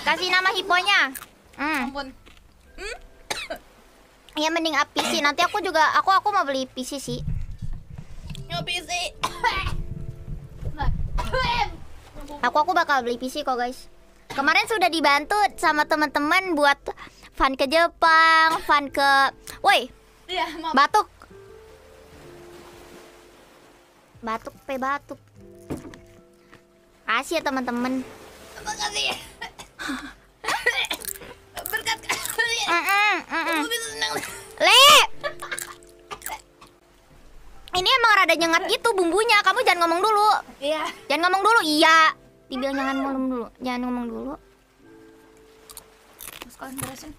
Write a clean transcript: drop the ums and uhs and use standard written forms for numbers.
Kasih nama hiponya. Ampun. Ya mending up PC. Nanti aku mau beli PC sih. Yo PC. Aku bakal beli PC kok guys. Kemarin sudah dibantu sama teman-teman buat fun ke Jepang, fun ke, woi, Iya, maaf. batuk, batuk. Kasih ya teman-teman. Makasih. Berkat kalian. Aku bisa senang. Le, ini emang rada nyengat gitu bumbunya. Kamu jangan ngomong dulu. Iya. Jangan ngomong dulu. Iya. Dibilang jangan ngomong dulu. Jangan ngomong dulu. Terus kalian beresin.